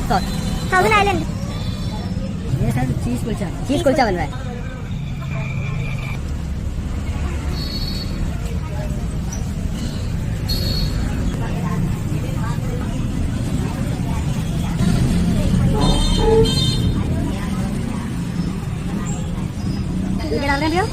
Sauce. Thousand island. ये sir चीज कुलचा बन रहा है। ये क्या डाल रहे हैं भैया?